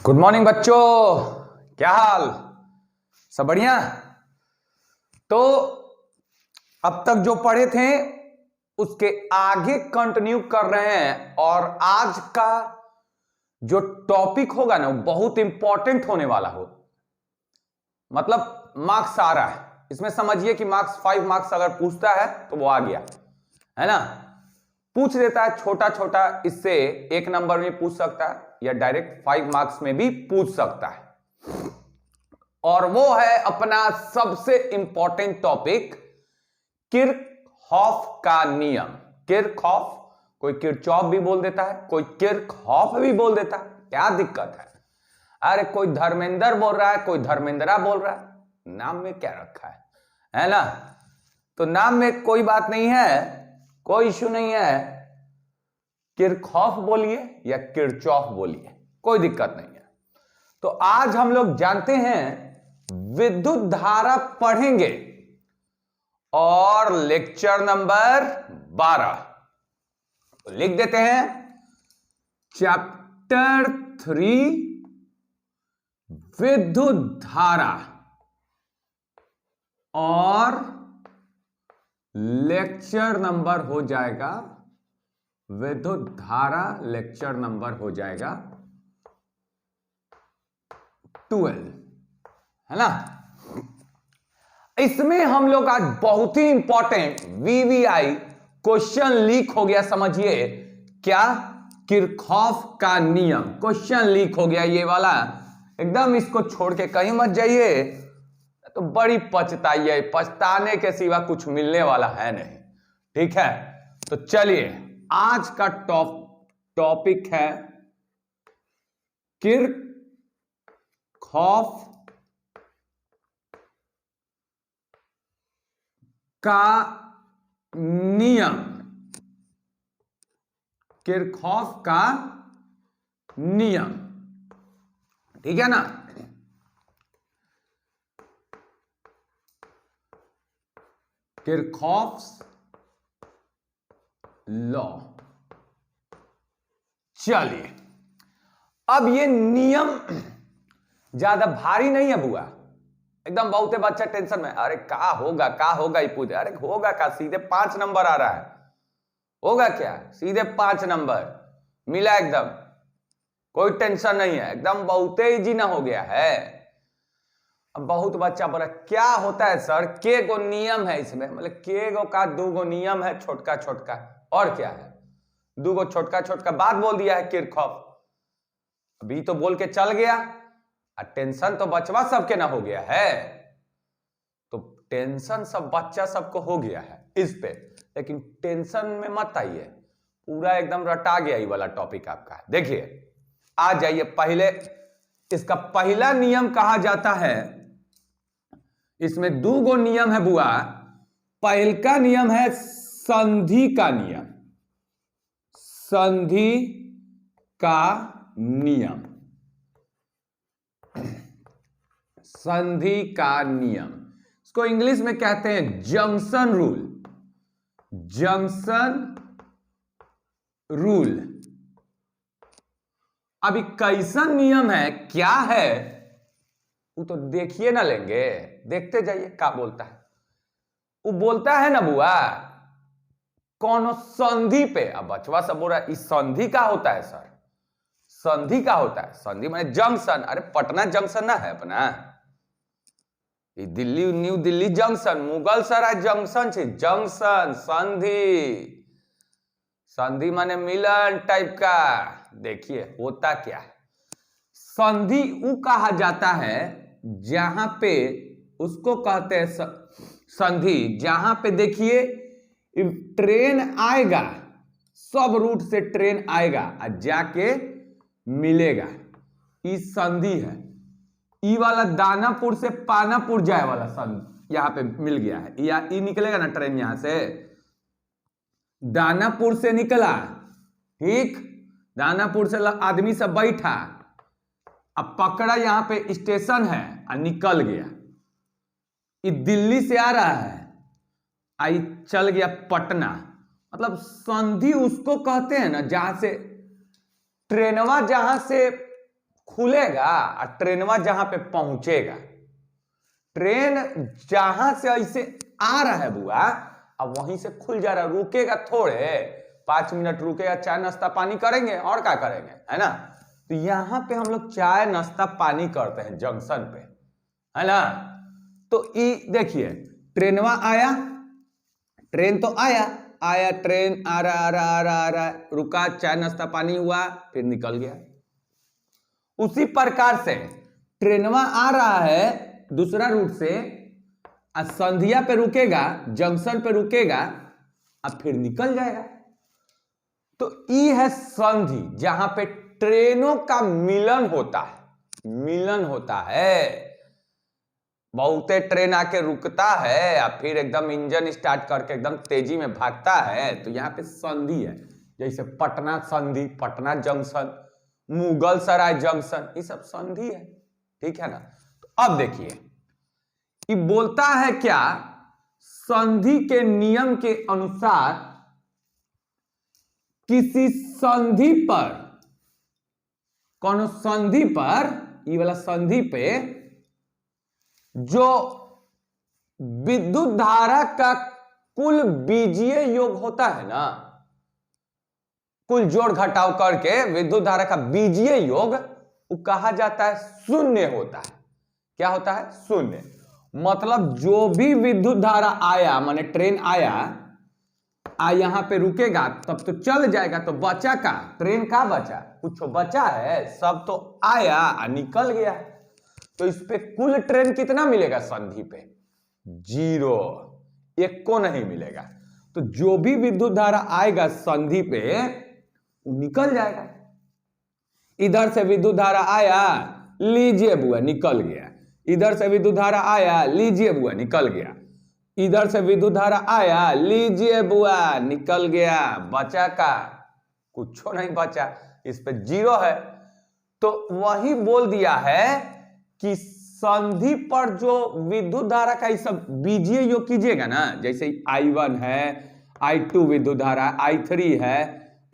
Good morning बच्चों, क्या हाल? सब बढ़िया। तो अब तक जो पढ़े थे उसके आगे कंटिन्यू कर रहे हैं और आज का जो टॉपिक होगा ना वो बहुत इंपॉर्टेंट होने वाला हो। मतलब मार्क्स आ रहा है इसमें, समझिए कि मार्क्स 5 मार्क्स अगर पूछता है तो वो आ गया है ना। पूछ देता है छोटा छोटा, इससे 1 नंबर में पूछ सकता है या डायरेक्ट 5 मार्क्स में भी पूछ सकता है। और वो है अपना सबसे इंपॉर्टेंट टॉपिक, किरचॉफ का नियम। किरचॉफ, कोई किरचॉफ भी बोल देता है, कोई किरचॉफ भी बोल देता है, क्या दिक्कत है? अरे कोई धर्मेंद्र बोल रहा है, कोई धर्मेंद्रा बोल रहा है, नाम में क्या रखा है ना। तो नाम में कोई बात नहीं है, कोई इश्यू नहीं है। किरचॉफ बोलिए या किरचॉफ बोलिए, कोई दिक्कत नहीं है। तो आज हम लोग जानते हैं विद्युत धारा पढ़ेंगे और लेक्चर नंबर 12 तो लिख देते हैं चैप्टर 3 विद्युत धारा और लेक्चर नंबर हो जाएगा विद्युत धारा, लेक्चर नंबर हो जाएगा 12, है ना। इसमें हम लोग आज बहुत ही इंपॉर्टेंट वीवीआई क्वेश्चन लीक हो गया, समझिए क्या? किरचॉफ का नियम क्वेश्चन लीक हो गया ये वाला। एकदम इसको छोड़ के कहीं मत जाइए, तो बड़ी पछताइए, पछताने के सिवा कुछ मिलने वाला है नहीं। ठीक है, तो चलिए आज का टॉपिक है किरचॉफ का नियम। किरचॉफ का नियम, ठीक है ना। Kirchhoff's law. चलिए, अब ये नियम ज्यादा भारी नहीं है बुआ। एकदम बहुते बच्चा टेंशन में, अरे का होगा ही पूछे। अरे होगा का, सीधे 5 नंबर आ रहा है। होगा क्या? सीधे 5 नंबर मिला एकदम, कोई टेंशन नहीं है, एकदम बहुते इजी ना हो गया है। अब बहुत बच्चा बोला क्या होता है सर, के गो नियम है इसमें? मतलब के गो का 2 गो नियम है, छोटका छोटका, और क्या है? 2 गो छोटका छोटका बात बोल दिया है किरचॉफ। अभी तो बोल के चल गया, टेंशन तो बचवा सबके ना हो गया है। तो टेंशन सब बच्चा सबको हो गया है इस पे, लेकिन टेंशन में मत आइए, पूरा एकदम रटा गया ये वाला टॉपिक आपका। देखिए आ जाइए, पहले इसका पहला नियम कहा जाता है, इसमें 2 गो नियम है बुआ। पहल का नियम है संधि का नियम। संधि का नियम, संधि का नियम, इसको इंग्लिश में कहते हैं जंक्शन रूल। Junction rule. अभी कैसन नियम है, क्या है, वो तो देखिए ना लेंगे, देखते जाइए क्या बोलता है। वो बोलता है ना बुआ कौन संधि पे। अब बचवा सब बोल रहा है इस संधि का होता है सर, संधि का होता है। संधि माने जंक्शन। अरे पटना जंक्शन ना है अपना, दिल्ली न्यू दिल्ली जंक्शन, मुगल सराय जंक्शन छे। जंक्शन संधि, संधि माने मिलन टाइप का। देखिए होता क्या है, संधि वो कहा जाता है जहां पे, उसको कहते हैं संधि जहां पे देखिए ट्रेन आएगा, सब रूट से ट्रेन आएगा और जाके मिलेगा, इस संधि है। ई वाला दानापुर से पानापुर जाए वाला संधि यहां पे मिल गया है, या ई निकलेगा ना ट्रेन यहां से, दानापुर से निकला, ठीक, दानापुर से आदमी सब बैठा, अब पकड़ा यहां पे स्टेशन है और निकल गया। ये दिल्ली से आ रहा है, आई चल गया पटना। मतलब संधि उसको कहते हैं ना जहां से ट्रेनवा जहां से खुलेगा और ट्रेनवा जहां पे पहुंचेगा, ट्रेन जहां से ऐसे आ रहा है बुआ, अब वहीं से खुल जा रहा है, रुकेगा थोड़े, 5 मिनट रुकेगा, चाय नाश्ता पानी करेंगे और क्या करेंगे, है ना। तो यहां पे हम लोग चाय नाश्ता पानी करते हैं जंक्शन पे, है ना। तो देखिए ट्रेनवा आया, ट्रेन तो आया ट्रेन आ रहा, रुका, चाय नाश्ता पानी हुआ, फिर निकल गया। उसी प्रकार से ट्रेनवा आ रहा है दूसरा रूट से, संधिया पे रुकेगा, जंक्शन पे रुकेगा, अब फिर निकल जाएगा। तो ई है संधि, जहां पे ट्रेनों का मिलन होता है। बहुते ट्रेन आके रुकता है और फिर एकदम इंजन स्टार्ट करके एकदम तेजी में भागता है, तो यहां पे संधि है। जैसे पटना संधि, पटना जंक्शन, मुगल सराय जंक्शन, ये सब संधि है, ठीक है ना। तो अब देखिए ये बोलता है क्या, संधि के नियम के अनुसार किसी संधि पर, कौन संधि पर, ये वाला संधि पे जो विद्युत धारा का कुल बीजीय योग होता है ना, कुल जोड़ घटाव करके विद्युत धारा का बीजीय योग, वो कहा जाता है शून्य होता है। क्या होता है? शून्य। मतलब जो भी विद्युत धारा आया, माने ट्रेन आया, यहां पे रुकेगा तब तो चल जाएगा, तो बचा का, ट्रेन का बचा, कुछ बचा है, सब तो आया निकल गया। तो इस पे कुल ट्रेन कितना मिलेगा संधि पे? 0, एक को नहीं मिलेगा। तो जो भी विद्युत धारा आएगा संधि पे वो निकल जाएगा। इधर से विद्युत धारा आया, लीजिए बुआ निकल गया, इधर से विद्युत धारा आया, लीजिए बुआ निकल गया, इधर से विद्युत धारा आया, लीजिए बुआ निकल गया, बचा का कुछ नहीं बचा, इस पे 0 है। तो वही बोल दिया है कि संधि पर जो विद्युत धारा का ये सब बीजीय योग कीजिएगा ना, जैसे I1 है, I2 विद्युत धारा, I3 है,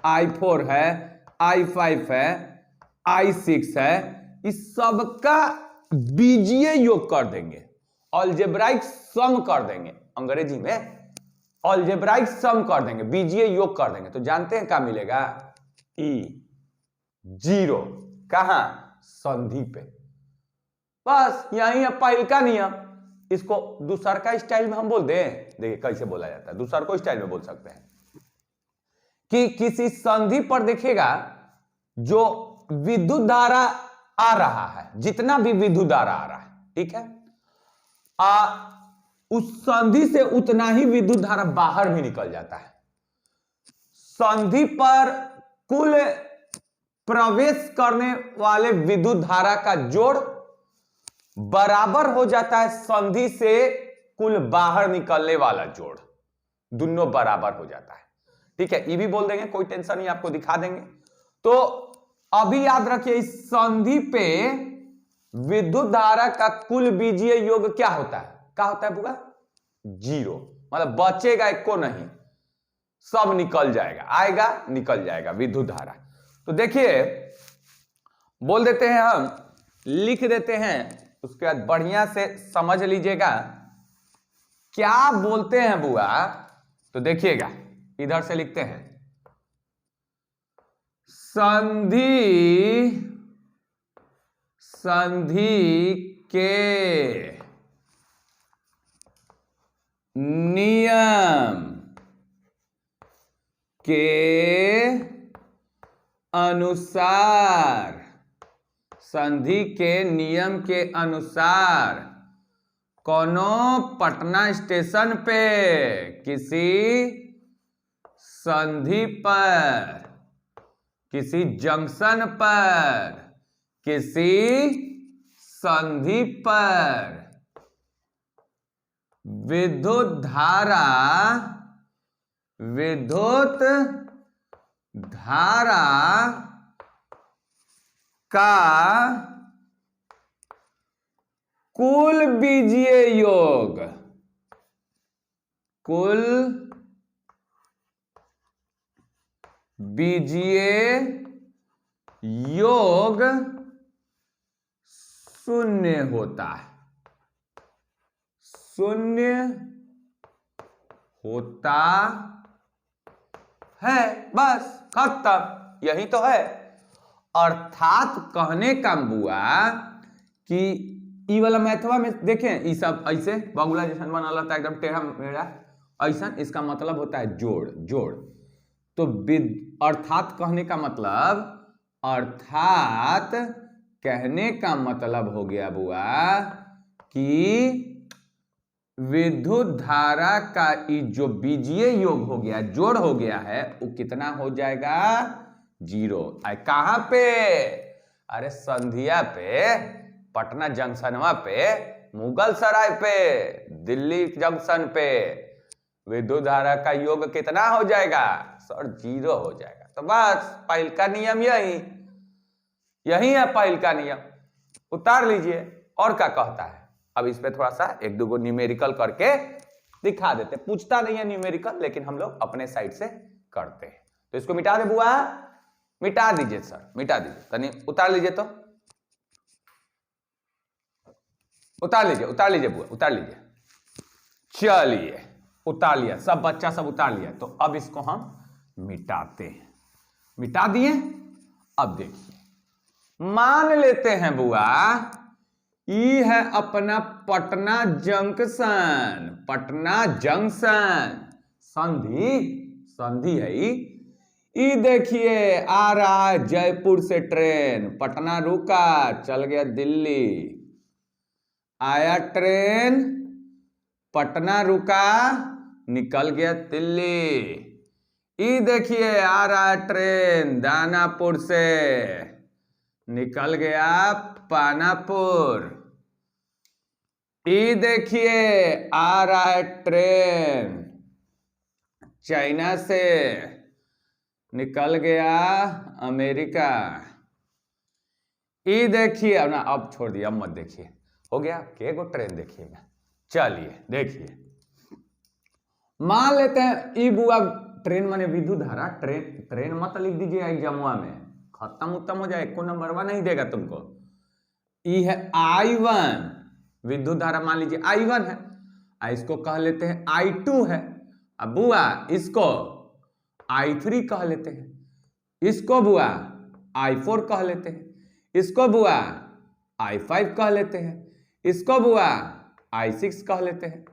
I4 है, I5 है, I6 है, इस सबका बीजीय योग कर देंगे, अलजेब्राइक सम कर देंगे, अंग्रेजी में अलजेब्राइक सम कर देंगे, बीजीय योग कर देंगे। तो जानते हैं क्या मिलेगा? E 0। कहां? संधि पे। बस यही है पहल का नियम। इसको दूसर का स्टाइल में हम बोल दें, देखिए कैसे बोला जाता है, दूसर को स्टाइल में बोल सकते हैं कि किसी संधि पर देखिएगा जो विद्युत धारा आ रहा है, जितना भी विद्युत धारा आ रहा है, ठीक है, उस संधि से उतना ही विद्युत धारा बाहर भी निकल जाता है। संधि पर कुल प्रवेश करने वाले विद्युत धारा का जोड़ बराबर हो जाता है संधि से कुल बाहर निकलने वाला जोड़, दोनों बराबर हो जाता है, ठीक है। ये भी बोल देंगे, कोई टेंशन नहीं, आपको दिखा देंगे। तो अभी याद रखिए, इस संधि पे विद्युत धारा का कुल बीजीय योग क्या होता है? क्या होता है बुआ? 0। मतलब बचेगा एक को नहीं, सब निकल जाएगा, आएगा निकल जाएगा विद्युत धारा। तो देखिए बोल देते हैं, हम लिख देते हैं, उसके बाद बढ़िया से समझ लीजिएगा क्या बोलते हैं बुआ। तो देखिएगा इधर से लिखते हैं, संधि के नियम के अनुसार, संधि के नियम के अनुसार कोनो पटना स्टेशन पे किसी संधि पर, किसी जंक्शन पर, किसी संधि पर विद्युत धारा का कुल बीजीय योग, कुल बीजीय योग शून्य होता है, शून्य होता है, बस खत्म, यही तो है। अर्थात कहने का बुआ कि ई वाला मैथवा में देखें, ई सब ऐसे बगुला जैसा बनल था एकदम टेढ़ा मेढ़ा ऐसा, इसका मतलब होता है जोड़, जोड़। तो अर्थात कहने का मतलब, अर्थात कहने का मतलब हो गया बुआ कि विद्युत धारा का जो बीजीय योग हो गया, जोड़ हो गया है, वो कितना हो जाएगा, 0। कहां पे, अरे संधिया पे, पटना जंक्शनवा पे, मुगल सराय पे, दिल्ली जंक्शन पे विद्युत धारा का योग कितना हो जाएगा सर, 0 हो जाएगा। तो बस पहल का नियम यही है पहल का नियम, उतार लीजिए। और क्या कहता है, अब इस पे थोड़ा सा एक दो न्यूमेरिकल करके दिखा देते, पूछता नहीं है न्यूमेरिकल, लेकिन हम लोग अपने साइड से करते हैं। तो इसको मिटा दे बुआ, मिटा दीजिए सर, मिटा दीजिए, तनी उतार लीजिए, तो उतार लीजिए, उतार लीजिए बुआ, उतार लीजिए। चलिए उतार लिया, सब बच्चा सब उतार लिया। तो अब इसको हम मिटाते हैं, मिटा दिए। अब देखिए, मान लेते हैं बुआ ये है अपना पटना जंक्शन, पटना जंक्शन, संधि, संधि है ये देखिए, आ रहा है जयपुर से ट्रेन, पटना रुका, चल गया दिल्ली, आया ट्रेन, पटना रुका, निकल गया दिल्ली। ये देखिए आ रहा है ट्रेन दानापुर से, निकल गया पानापुर। ये देखिए आ रहा है ट्रेन चाइना से, निकल गया अमेरिका। ये देखिए, अब ना, अब छोड़ दिया, अब मत देखिए, हो गया के गो ट्रेन देखिएगा। चलिए देखिए, मान लेते हैं ई बुआ ट्रेन माने विद्युत धारा, ट्रेन, ट्रेन मत लिख दीजिए एग्जामुआ में, खत्म उत्तम हो जाए, को नंबरवा नहीं देगा तुमको। ई है I1 विद्युत धारा, मान लीजिए I1 है, इसको कह लेते हैं I2 है। अब बुआ इसको I3 कह लेते हैं, इसको बुआ I4 कह लेते हैं, इसको बुआ I5 कह लेते हैं, इसको बुआ I6 कह लेते हैं।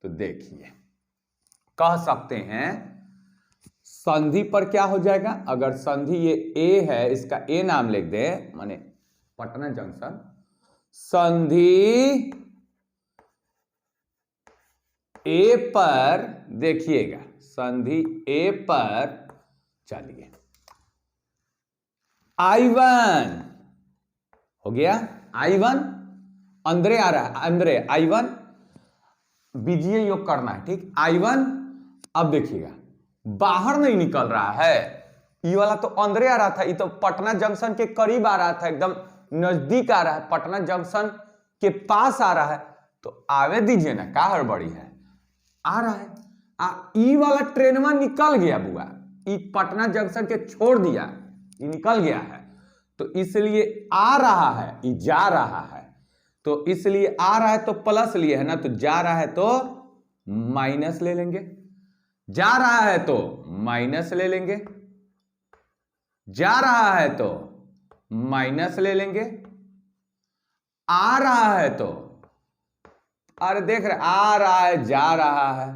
तो देखिए कह सकते हैं संधि पर क्या हो जाएगा, अगर संधि ये A है, इसका A नाम लिख दे, माने पटना जंक्शन, संधि A पर देखिएगा, संधि A पर चलिए I1 हो गया, I1 अंदर आ रहा है, अंदर I1 बीजीय योग करना है, ठीक, I1। अब देखिएगा बाहर नहीं निकल रहा है, ये वाला तो अंदर आ रहा था, ये तो पटना जंक्शन के करीब आ रहा था, एकदम नजदीक आ रहा है, पटना जंक्शन के पास आ रहा है। तो आवे दीजिए ना, का हड़बड़ी है, आ रहा है। ई वाला ट्रेनवा निकल गया बुआ, ई पटना जंक्शन के छोड़ दिया, ये निकल गया है, तो इसलिए आ रहा है, ये जा रहा है, तो इसलिए आ रहा है तो प्लस लिए है ना, तो जा रहा है तो माइनस ले लेंगे, जा रहा है तो माइनस ले लेंगे, जा रहा है तो माइनस ले लेंगे, आ रहा है तो, अरे देख रहे, आ रहा है, जा रहा है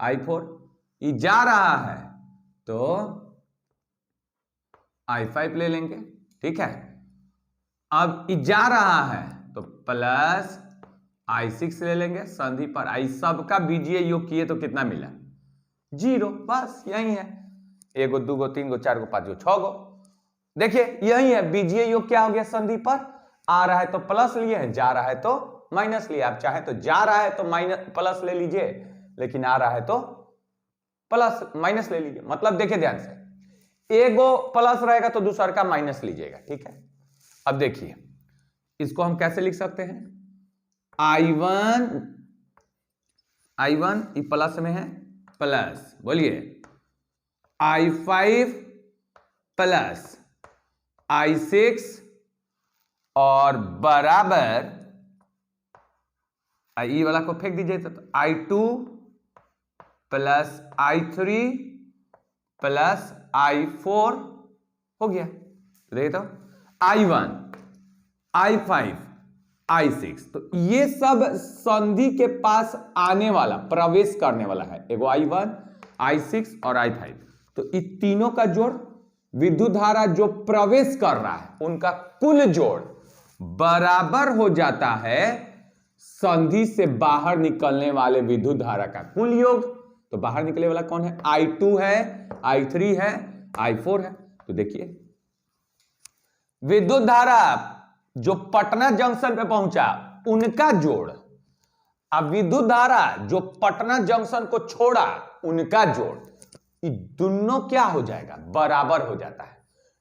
I4, ये जा रहा है तो I5 ले लेंगे, ठीक है। अब ये जा रहा है तो प्लस I6 ले लेंगे, संधि पर आई सबका बीजीय योग किए तो कितना मिला, 0, बस यही है, 1 गो 2 गो 3 गो 4 गो 5 गो 6 गो। देखिए यही है बीजीय योग, क्या हो गया, संधि पर आ रहा है तो प्लस लिए है, जा रहा है तो माइनस लिए, आप चाहे तो जा रहा है तो माइनस प्लस ले लीजिए, लेकिन आ रहा है तो प्लस माइनस ले लीजिए, मतलब देखिए ध्यान से, एगो प्लस रहेगा तो दूसरा का माइनस लीजिएगा, ठीक है। अब देखिए इसको हम कैसे लिख सकते हैं, I1 ये प्लस में है, प्लस बोलिए I5 प्लस I6 और बराबर ई वाला को फेंक दीजिए तो I2 plus I3 plus I4 हो गया। तो देखिए तो I1 I5 I6, तो ये सब संधि के पास आने वाला प्रवेश करने वाला है, एगो I1 I6 और I5। तो इन तीनों का जोड़ विद्युत धारा जो प्रवेश कर रहा है उनका कुल जोड़ बराबर हो जाता है संधि से बाहर निकलने वाले विद्युत धारा का कुल योग। तो बाहर निकलने वाला कौन है? I2 है, I3 है, I4 है। तो देखिए विद्युत धारा जो पटना जंक्शन पे पहुंचा उनका जोड़, अब विद्युत धारा जो पटना जंक्शन को छोड़ा उनका जोड़, ये दोनों क्या हो जाएगा? बराबर हो जाता है।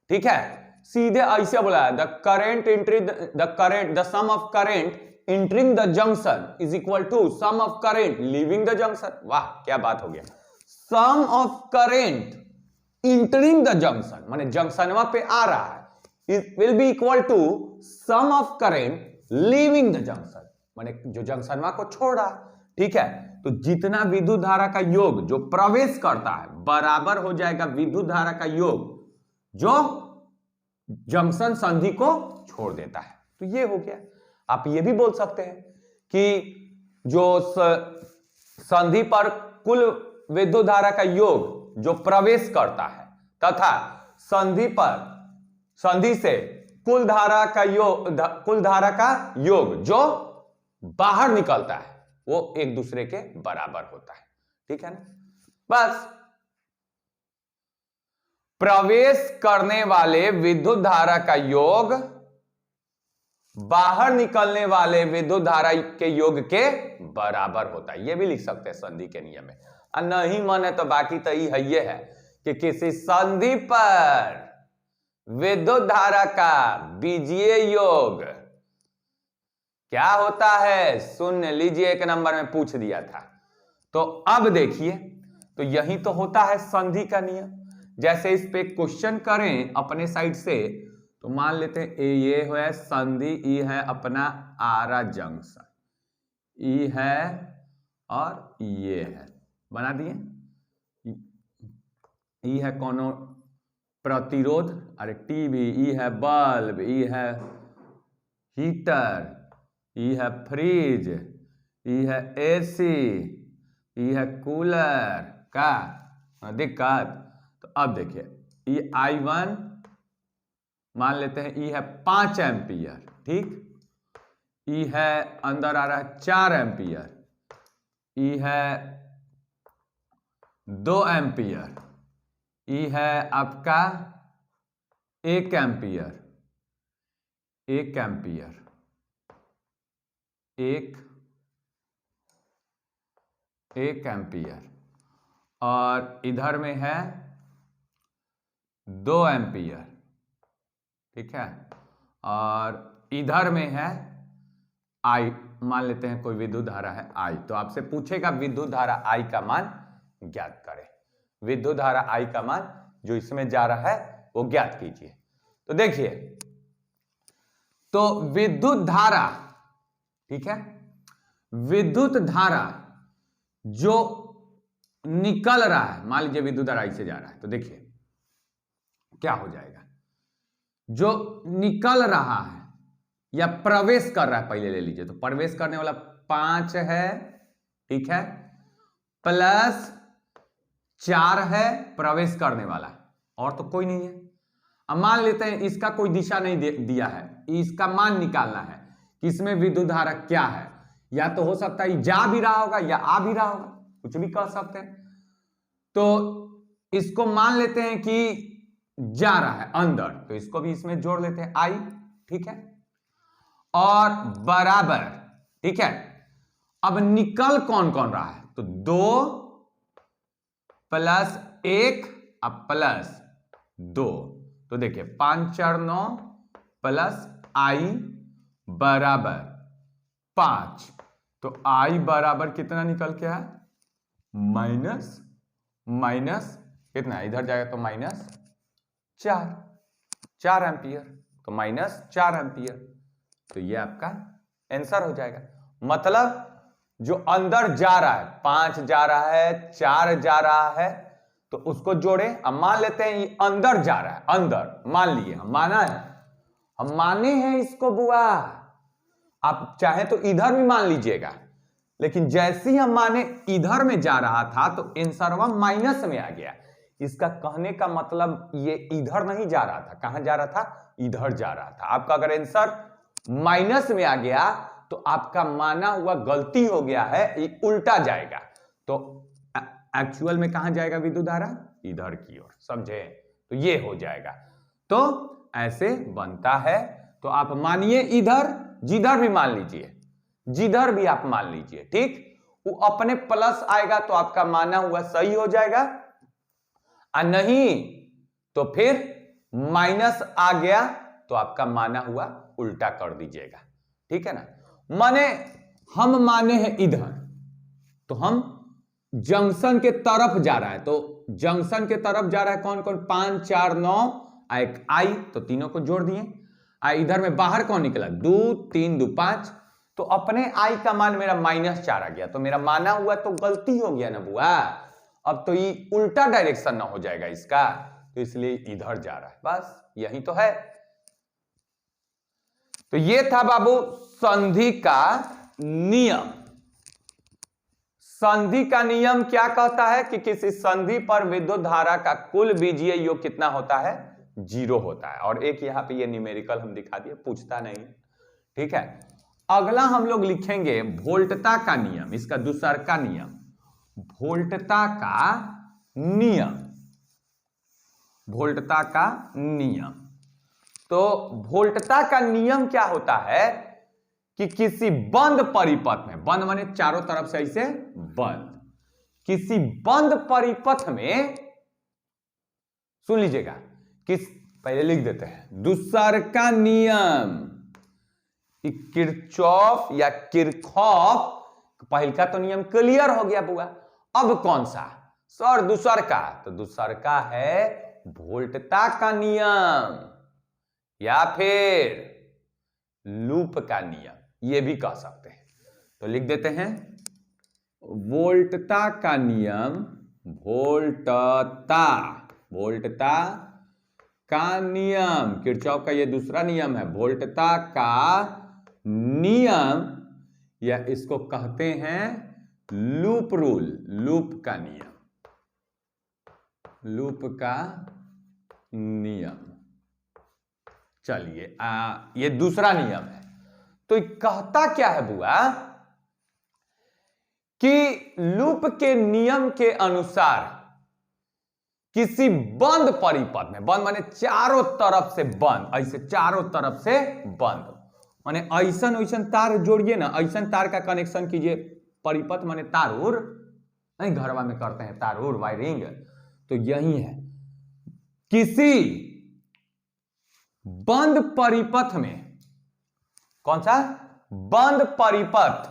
ठीक है, सीधे ऐसे बोला the current entry the sum of current entering the junction is equal to sum of current leaving the junction. वाह क्या बात हो गया, sum of current entering the junction माने जंक्शनवा पे आ रहा है, it will be equal to sum of current leaving the junction माने जो जंक्शनवा को छोड़ा। ठीक है, तो जितना विद्युत धारा का योग जो प्रवेश करता है बराबर हो जाएगा विद्युत धारा का योग जो जंक्शन संधि को छोड़ देता है। तो ये हो गया। आप ये भी बोल सकते हैं कि जो संधि पर कुल विद्युत धारा का योग जो प्रवेश करता है तथा संधि से कुल धारा का योग जो बाहर निकलता है वो एक दूसरे के बराबर होता है। ठीक है ना, बस प्रवेश करने वाले विद्युत धारा का योग बाहर निकलने वाले विद्युत धारा के योग के बराबर होता है। ये भी लिख सकते हैं संधि के नियम में। नहीं मन है तो बाकी तो ये है कि किसी संधि पर विद्युत धारा का बीजीय योग क्या होता है सुन लीजिए, एक नंबर में पूछ दिया था। तो अब देखिए, तो यही तो होता है संधि का नियम। जैसे इस पे क्वेश्चन करें अपने साइड से तो मान लेते हैं ये है संधि, ई है अपना आरा जंक्शन, ई है और ये है, बना दिए। ई है कोनो प्रतिरोध, अरे टीवी, ई है बल्ब, ई है हीटर, ई है फ्रिज, ई है एसी, ई है कूलर का दिक्कत। तो अब देखिए ई I1 मान लेते हैं ई है 5 एम्पियर, ठीक, ई है अंदर आ रहा है 4 एम्पियर, ई है 2 एम्पियर, ई है आपका 1 एम्पियर, 1 एम्पियर, 1 एम्पियर, और इधर में है 2 एम्पियर। ठीक है, और इधर में है I, मान लेते हैं कोई विद्युत धारा है I। तो आपसे पूछेगा विद्युत धारा I का मान ज्ञात करें। विद्युत धारा I का मान जो इसमें जा रहा है वो ज्ञात कीजिए। तो देखिए, तो विद्युत धारा, ठीक है, विद्युत धारा जो निकल रहा है, मान लीजिए विद्युत धारा से जा रहा है, तो देखिए क्या हो जाएगा। जो निकल रहा है या प्रवेश कर रहा है, पहले ले लीजिए, तो प्रवेश करने वाला 5 है, ठीक है, प्लस 4 है प्रवेश करने वाला, और तो कोई नहीं है। अब मान लेते हैं इसका कोई दिशा नहीं दिया है, इसका मान निकालना है कि इसमें विद्युत धारा क्या है। या तो हो सकता है जा भी रहा होगा या आ भी रहा होगा, कुछ भी कह सकते हैं। तो इसको मान लेते हैं कि जा रहा है अंदर, तो इसको भी इसमें जोड़ लेते हैं I, ठीक है, और बराबर, ठीक है। अब निकल कौन कौन रहा है, तो 2 प्लस 1 अब प्लस 2, तो देखिए 5 4 9 प्लस I बराबर 5, तो I बराबर कितना निकल के है, माइनस कितना, इधर जाएगा तो -4 एम्पियर, तो -4 एम्पियर। तो ये आपका आंसर हो जाएगा। मतलब जो अंदर जा रहा है 5 जा रहा है, 4 जा रहा है, तो उसको जोड़े। अब मान लेते हैं ये अंदर जा रहा है, अंदर मान लिए, हम माना है, हम माने हैं इसको बुआ। आप चाहे तो इधर भी मान लीजिएगा, लेकिन जैसे ही हम माने इधर में जा रहा था तो आंसरवा माइनस में आ गया। इसका कहने का मतलब ये इधर नहीं जा रहा था, कहां जा रहा था, इधर जा रहा था। आपका अगर आंसर माइनस में आ गया तो आपका माना हुआ गलती हो गया है, ये उल्टा जाएगा। तो एक्चुअल में कहां जाएगा विद्युत धारा, इधर की ओर, समझे। तो ये हो जाएगा। तो ऐसे बनता है। तो आप मानिए इधर, जिधर भी मान लीजिए, जिधर भी आप मान लीजिए, ठीक, वो अपने प्लस आएगा तो आपका माना हुआ सही हो जाएगा, और नहीं तो फिर माइनस आ गया तो आपका माना हुआ उल्टा कर दीजिएगा, ठीक है ना। माने हम माने हैं इधर, तो हम जंक्शन के तरफ जा रहा है, तो जंक्शन के तरफ जा रहा है कौन कौन, 5 4 9 एक आई, तो तीनों को जोड़ दिए। इधर में बाहर कौन निकला, 2 3 2 5, तो अपने आई का मान मेरा -4 आ गया, तो मेरा माना हुआ तो गलती हो गया ना बुआ। अब तो ये उल्टा डायरेक्शन ना हो जाएगा इसका, तो इसलिए इधर जा रहा है, बस यही तो है। तो ये था बाबू संधि का नियम। संधि का नियम क्या कहता है कि किसी संधि पर विद्युत धारा का कुल बीजीय योग कितना होता है, 0 होता है। और एक यहां पे ये न्यूमेरिकल हम दिखा दिए, पूछता नहीं, ठीक है। अगला हम लोग लिखेंगे वोल्टता का नियम, इसका दूसर का नियम, वोल्टता का नियम, वोल्टता का नियम। तो वोल्टता का नियम क्या होता है कि किसी बंद परिपथ में, बंद माने चारों तरफ से ऐसे बंद, किसी बंद परिपथ में, सुन लीजिएगा, किस, पहले लिख देते हैं दूसर का नियम, किरचॉफ या किरखॉफ, पहल का तो नियम क्लियर हो गया बुआ। अब कौन सा सर, दूसर का, तो दूसर का है वोल्टता का नियम या फिर लूप का नियम, ये भी कह सकते हैं। तो लिख देते हैं वोल्टता का नियम, वोल्टता, वोल्टता का नियम, किरचॉफ का ये दूसरा नियम है, वोल्टता का नियम, या इसको कहते हैं लूप रूल, लूप का नियम, लूप का नियम। चलिए ये दूसरा नियम है। तो कहता क्या है बुआ कि लूप के नियम के अनुसार किसी बंद परिपथ में, बंद माने चारों तरफ से बंद, ऐसे चारों तरफ से बंद, माने ऐसन ऐसन तार जोड़िए ना, ऐसन तार का कनेक्शन कीजिए, परिपथ माने तारूर, नहीं घरवा में करते हैं तारूर वायरिंग, तो यही है। किसी बंद परिपथ में, कौन सा बंद परिपथ,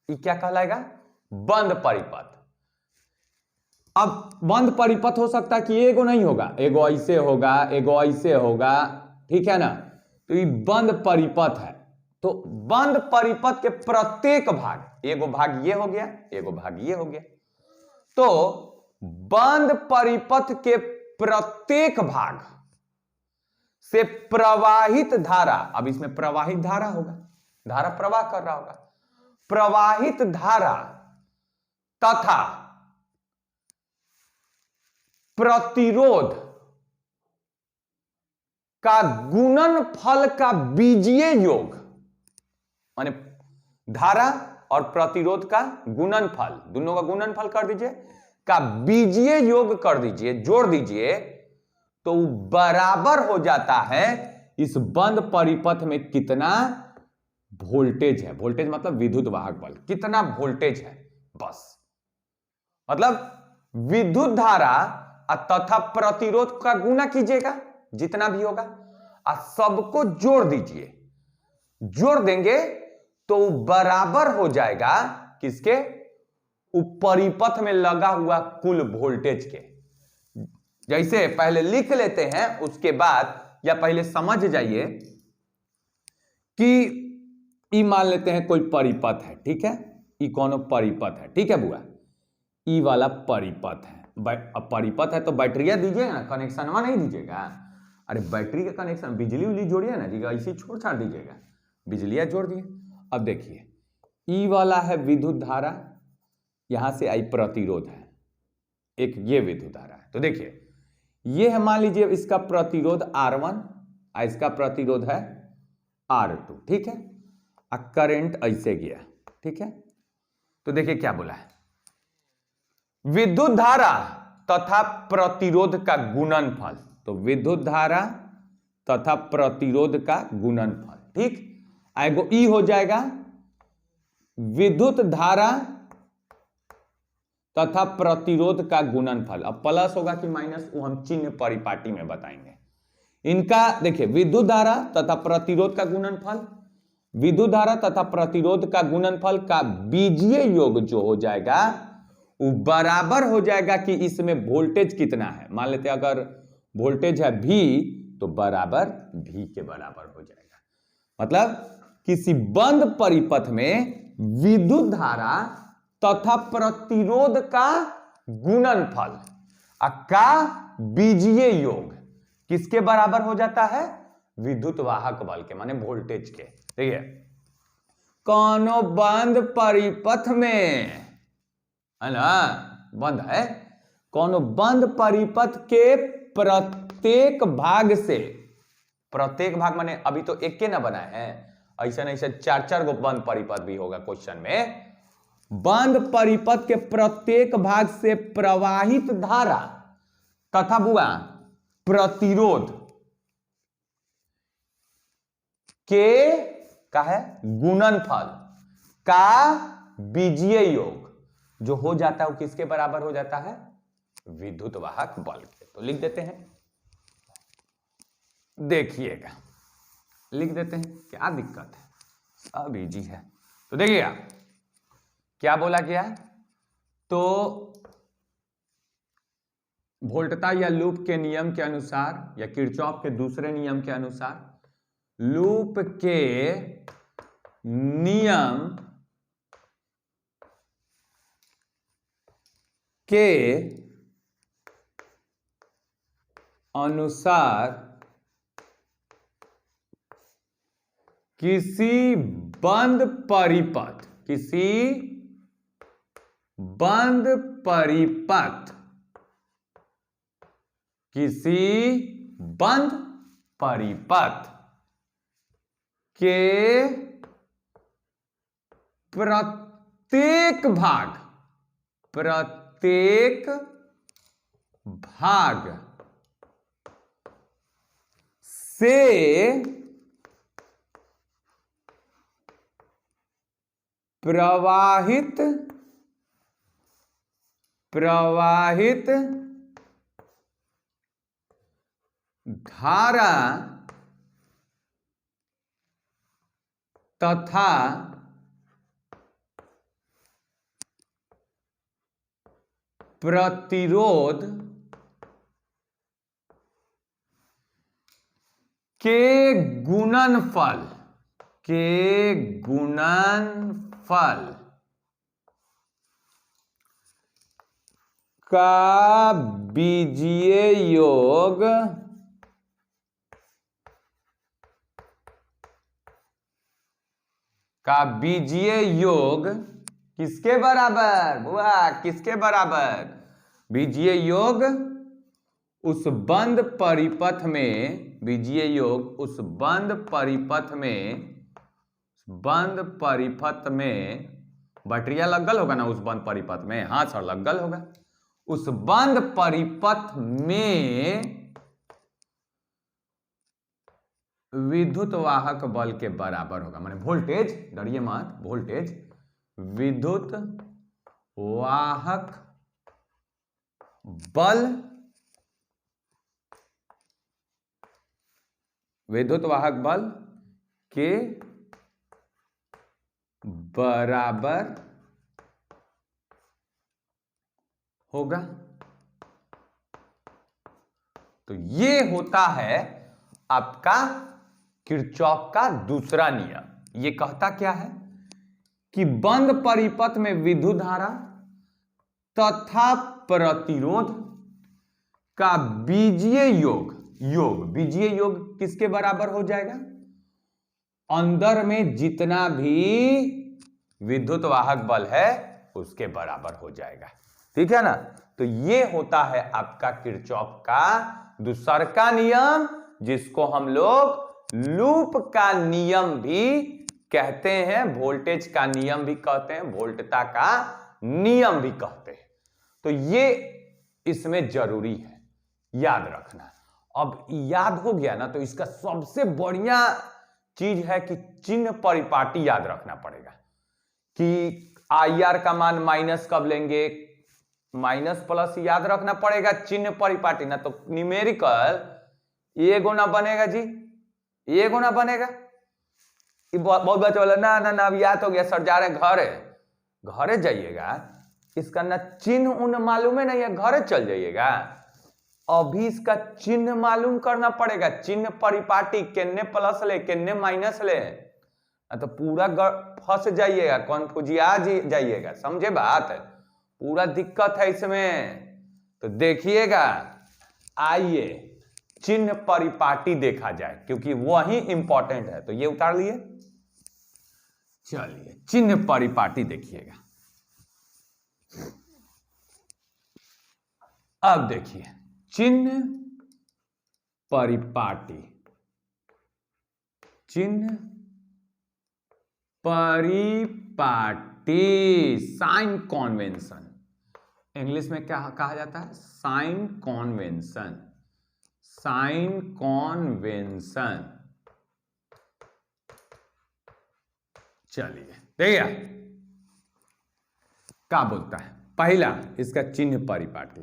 ये क्या कहलाएगा, बंद परिपथ। अब बंद परिपथ हो सकता है कि एगो नहीं होगा, एगो ऐसे होगा, एगो ऐसे होगा, ठीक है ना। तो ये बंद परिपथ है। तो बंद परिपथ के प्रत्येक भाग, एगो भाग ये हो गया, एगो भाग ये हो गया, तो बंद परिपथ के प्रत्येक भाग से प्रवाहित धारा, अब इसमें प्रवाहित धारा होगा, धारा प्रवाह कर रहा होगा, प्रवाहित धारा तथा प्रतिरोध का गुणनफल का बीजीय योग, माने धारा और प्रतिरोध का गुणनफल, दोनों का गुणनफल कर दीजिए, का बीजीय योग कर दीजिए, जोड़ दीजिए, तो बराबर हो जाता है इस बंद परिपथ में कितना वोल्टेज है। वोल्टेज मतलब विद्युत वाहक बल, कितना वोल्टेज है, बस। मतलब विद्युत धारा तथा प्रतिरोध का गुना कीजिएगा जितना भी होगा, और सबको जोड़ दीजिए, जोड़ देंगे तो बराबर हो जाएगा किसके, परिपथ में लगा हुआ कुल वोल्टेज के। जैसे पहले लिख लेते हैं, उसके बाद या पहले समझ जाइए कि ई मान लेते हैं कोई परिपथ है, ठीक है, ई कौन परिपथ है, ठीक है बुआ, ई वाला परिपथ है। अब परिपथ है तो बैटरिया दीजिएगा ना, कनेक्शनवा नहीं दीजिएगा। अरे बैटरी का कनेक्शन बिजली उजली जोड़िए ना जी, ऐसे छोड़ छाड़ दीजिएगा, बिजलियां जोड़ दिए। अब देखिए ई वाला है विद्युत धारा, यहां से आई प्रतिरोध है, एक ये विद्युत धारा है। तो देखिए ये है, मान लीजिए इसका प्रतिरोध R1 और इसका प्रतिरोध है R2, ठीक है, और करंट ऐसे गया, ठीक है। तो देखिए क्या बोला है, विद्युत धारा तथा प्रतिरोध का गुणनफल, तो विद्युत धारा तथा प्रतिरोध का गुणनफल, ठीक, एगो ई हो जाएगा विद्युत धारा तथा प्रतिरोध का गुणनफल। अब प्लस होगा कि माइनस, वो हम चिन्ह परिपाटी में बताएंगे। इनका देखिए विद्युत धारा तथा प्रतिरोध का गुणनफल, विद्युत धारा तथा प्रतिरोध का गुणनफल का बीजीय योग जो हो जाएगा वो बराबर हो जाएगा कि इसमें वोल्टेज कितना है। मान लेते हैं अगर वोल्टेज है V तो बराबर V के बराबर हो जाएगा। मतलब किसी बंद परिपथ में विद्युत धारा तथा प्रतिरोध का गुणनफल का बीजीय योग किसके बराबर हो जाता है, विद्युत वाहक बल के, माने वोल्टेज के। देखिए कौनो बंद परिपथ में है ना, बंद है, कौनो बंद परिपथ के प्रत्येक भाग से, प्रत्येक भाग माने अभी तो एक के ना बना है, ऐसा नहीं ऐसा चार चार गो बंद परिपथ भी होगा क्वेश्चन में। बंद परिपथ के प्रत्येक भाग से प्रवाहित धारा तथा बुआ प्रतिरोध के का है गुणनफल का बीजीय योग जो हो जाता है वो किसके बराबर हो जाता है, विद्युत वाहक बल के। तो लिख देते हैं, देखिएगा लिख देते हैं, क्या दिक्कत है, सब इजी है। तो देखिएगा क्या बोला गया, तो वोल्टता या लूप के नियम के अनुसार या किरचॉफ के दूसरे नियम के अनुसार लूप के नियम के अनुसार किसी बंद परिपथ, किसी बंद परिपथ, किसी बंद परिपथ के प्रत्येक भाग, प्रत्येक भाग से प्रवाहित धारा तथा प्रतिरोध के गुणनफल का बीजीय योग किसके बराबर बुआ, किसके बराबर, बीजीय योग उस बंद परिपथ में, बीजीय योग उस बंद परिपथ में बैटरिया लगल होगा ना उस बंद परिपथ में, हाँ सर लगल होगा, उस बंद परिपथ में विद्युत वाहक बल के बराबर होगा, माने वोल्टेज, डरिए मत, वोल्टेज विद्युत वाहक बल, विद्युत वाहक बल के बराबर होगा। तो ये होता है आपका किरचॉफ का दूसरा नियम। ये कहता क्या है कि बंद परिपथ में विद्युत धारा तथा प्रतिरोध का बीजीय बीजीय योग किसके बराबर हो जाएगा? अंदर में जितना भी विद्युत वाहक बल है उसके बराबर हो जाएगा। ठीक है ना? तो ये होता है आपका किरचॉफ का दूसरा नियम, जिसको हम लोग लूप का नियम भी कहते हैं, वोल्टेज का नियम भी कहते हैं, वोल्टता का नियम भी कहते हैं। तो ये इसमें जरूरी है याद रखना। अब याद हो गया ना, तो इसका सबसे बढ़िया चीज है कि चिन्ह परिपाटी याद रखना पड़ेगा कि IR का मान माइनस कब लेंगे, माइनस प्लस याद रखना पड़ेगा चिन्ह परिपाटी, ना तो न्यूमेरिकल ये गुना बनेगा जी, ये गुना बनेगा। बहुत बच्चे बोला ना ना ना अब याद हो गया सर, जा रहे घरे जाइएगा, इसका ना चिन्ह उन मालूम है नहीं है, घरे चल जाइएगा। अभी इसका चिन्ह मालूम करना पड़ेगा, चिन्ह परिपाटी किन्ने प्लस ले किन्ने माइनस ले, तो पूरा फंस जाइएगा, कॉन्फ्यूजिया जाइएगा। समझे बात? पूरा दिक्कत है इसमें। तो देखिएगा, आइए चिन्ह परिपाटी देखा जाए क्योंकि वही इंपॉर्टेंट है। तो ये उतार लिए, चलिए चिन्ह परिपाटी देखिएगा। अब देखिए चिन्ह परिपाटी, चिन्ह परिपाटी साइन कॉन्वेंशन, इंग्लिश में क्या कहा जाता है? Sign convention, sign convention. चलिए देखिए क्या बोलता है। पहला इसका चिन्ह परिपाटी,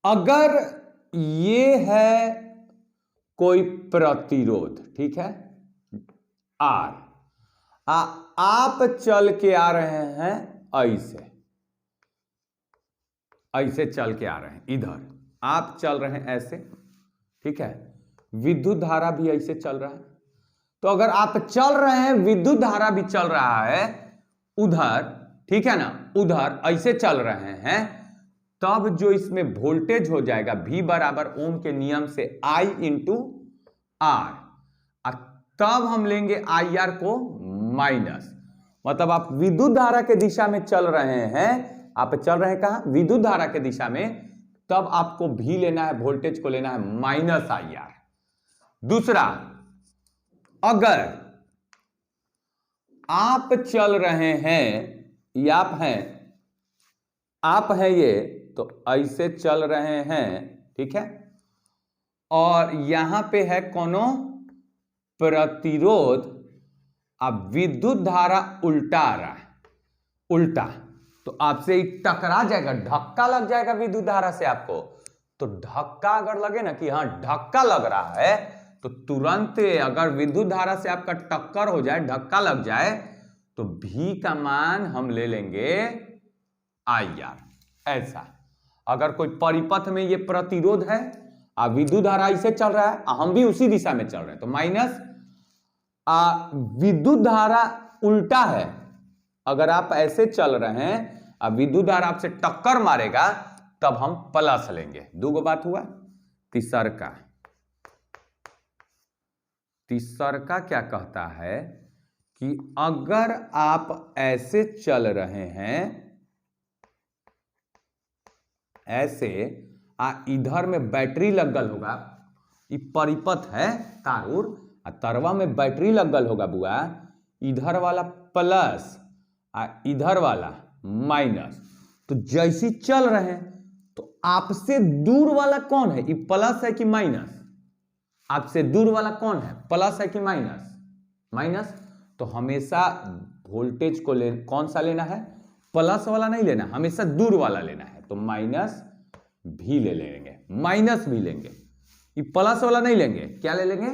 अगर ये है कोई प्रतिरोध, ठीक है, R, आप चल के आ रहे हैं ऐसे, ऐसे चल के आ रहे हैं, इधर आप चल रहे हैं ऐसे, ठीक है, विद्युत धारा भी ऐसे चल रहा है। तो अगर आप चल रहे हैं, विद्युत धारा भी चल रहा है उधर, ठीक है ना, उधर ऐसे चल रहे हैं, तब जो इसमें वोल्टेज हो जाएगा V बराबर ओम के नियम से I इंटू R, तब हम लेंगे IR को माइनस। मतलब आप विद्युत धारा के दिशा में चल रहे हैं, आप चल रहे हैं कहां? विद्युत धारा के दिशा में, तब आपको V लेना है, वोल्टेज को लेना है माइनस IR। दूसरा, अगर आप चल रहे हैं, या आप हैं ये, तो ऐसे चल रहे हैं, ठीक है, और यहां पे है कोनो प्रतिरोध, अब विद्युत धारा उल्टा आ रहा है, उल्टा, तो आपसे टकरा जाएगा, धक्का लग जाएगा विद्युत धारा से आपको। तो धक्का अगर लगे ना कि हाँ धक्का लग रहा है, तो तुरंत अगर विद्युत धारा से आपका टक्कर हो जाए, धक्का लग जाए, तो V का मान हम ले लेंगे IR। ऐसा अगर कोई परिपथ में ये प्रतिरोध है, विद्युत धारा ऐसे चल रहा है, हम भी उसी दिशा में चल रहे हैं, तो माइनस, विद्युत धारा उल्टा है, अगर आप ऐसे चल रहे हैं, अब विद्युत धारा आपसे टक्कर मारेगा, तब हम प्लस लेंगे। दो बात हुआ। तीसरा क्या कहता है कि अगर आप ऐसे चल रहे हैं, ऐसे इधर में बैटरी लगल होगा, ये परिपथ है तारुर, तरवा में बैटरी लगल होगा बुआ, इधर वाला प्लस इधर वाला माइनस, तो जैसी चल रहे हैं, तो आपसे दूर वाला कौन है? ये प्लस है कि माइनस? आपसे दूर वाला कौन है? प्लस है कि माइनस? माइनस। तो हमेशा वोल्टेज को कौन सा लेना है? प्लस वाला नहीं लेना, हमेशा दूर वाला लेना है। तो माइनस भी ले लेंगे, माइनस भी लेंगे, ये प्लस वाला नहीं लेंगे, क्या ले लेंगे?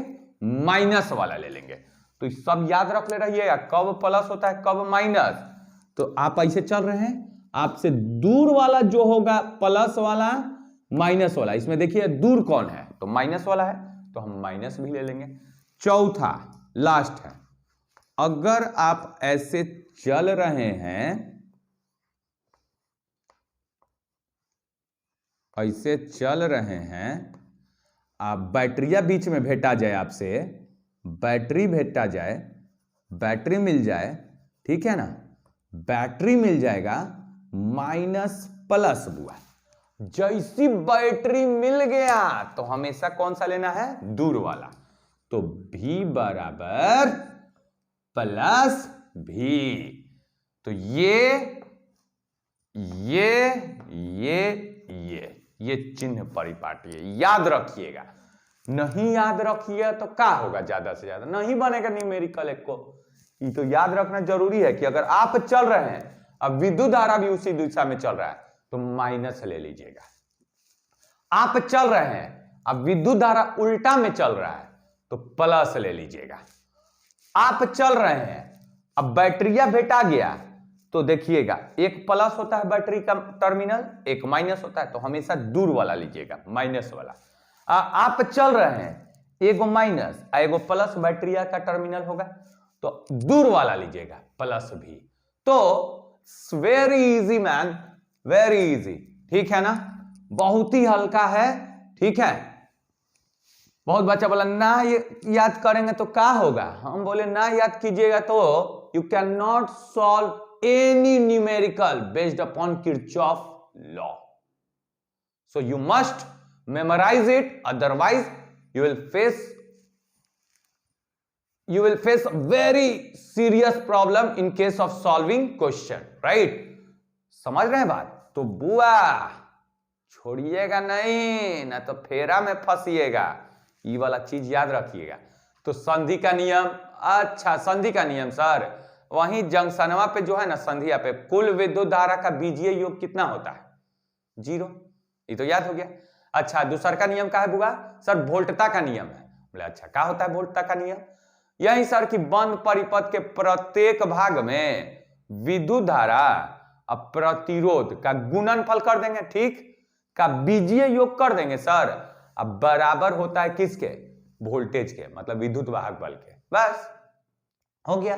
माइनस वाला ले लेंगे। तो सब याद रख ले रहिएगा, कब प्लस होता है कब माइनस। तो आप ऐसे चल रहे हैं, आपसे दूर वाला जो होगा प्लस वाला माइनस वाला, इसमें देखिए दूर कौन है? तो माइनस वाला है, तो हम माइनस भी ले लेंगे। चौथा लास्ट है, अगर आप ऐसे चल रहे हैं, ऐसे चल रहे हैं, आप बैटरिया बीच में भेटा जाए, आपसे बैटरी भेटा जाए, बैटरी मिल जाए, ठीक है ना, बैटरी मिल जाएगा माइनस प्लस बुआ। जैसी बैटरी मिल गया तो हमेशा कौन सा लेना है, दूर वाला। तो V बराबर प्लस V। तो ये चिन्ह परिपाटी है, याद रखिएगा। नहीं याद रखिए तो क्या होगा, ज्यादा से ज्यादा नहीं बनेगा न्यूमेरिकल एक को। ये तो याद रखना जरूरी है कि अगर आप चल रहे हैं, अब विद्युत धारा भी उसी दिशा में चल रहा है तो माइनस ले लीजिएगा। आप चल रहे हैं, अब विद्युत धारा उल्टा में चल रहा है तो प्लस ले लीजिएगा। आप चल रहे हैं, अब बैटरिया भेटा गया तो देखिएगा एक प्लस होता है बैटरी का टर्मिनल, एक माइनस होता है, तो हमेशा दूर वाला लीजिएगा, माइनस वाला। आप चल रहे हैं, एगो माइनस एगो प्लस बैटरिया का टर्मिनल होगा, तो दूर वाला लीजिएगा, प्लस भी। तो very easy man, very easy, ठीक है ना, बहुत ही हल्का है, ठीक है। बहुत बच्चा बोला ना ये याद करेंगे तो क्या होगा, हम बोले ना याद कीजिएगा तो you can not solve any numerical based upon Kirchhoff law. So you must memorize it, otherwise you will face very serious problem in case of solving question, right? समझ रहे हैं बात? तो बुआ छोड़िएगा नहीं, ना तो फेरा में फंसिएगा, ये वाला चीज याद रखिएगा। तो संधि का नियम, अच्छा संधि का नियम सर, वहीं जंक्शनवा पे जो है ना, संधिया पे कुल विद्युत धारा का बीजीय योग कितना होता है, 0। ये तो याद हो गया। अच्छा दूसरा का नियम क्या है बुआ, सर वोल्टता का नियम है। बोले अच्छा क्या होता है वोल्टता का नियम, यही सर कि बंद परिपथ के प्रत्येक भाग में विद्युत धारा अब प्रतिरोध का गुणनफल कर देंगे, ठीक, का बीजीय योग कर देंगे सर, अब बराबर होता है किसके, वोल्टेज के, मतलब विद्युत वाहक बल के, बस हो गया।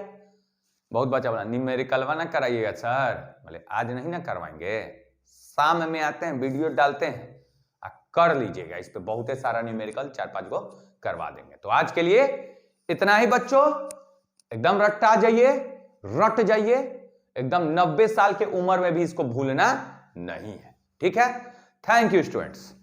बहुत बच्चा बोला न्यूमेरिकलवा ना कराइएगा सर, बोले आज नहीं ना करवाएंगे, शाम में आते हैं वीडियो डालते हैं, कर लीजिएगा, इस पे बहुत सारा न्यूमेरिकल 4-5 को करवा देंगे। तो आज के लिए इतना ही बच्चों, एकदम रट्टा जाइए, रट जाइए एकदम, 90 साल के उम्र में भी इसको भूलना नहीं है, ठीक है। Thank you students.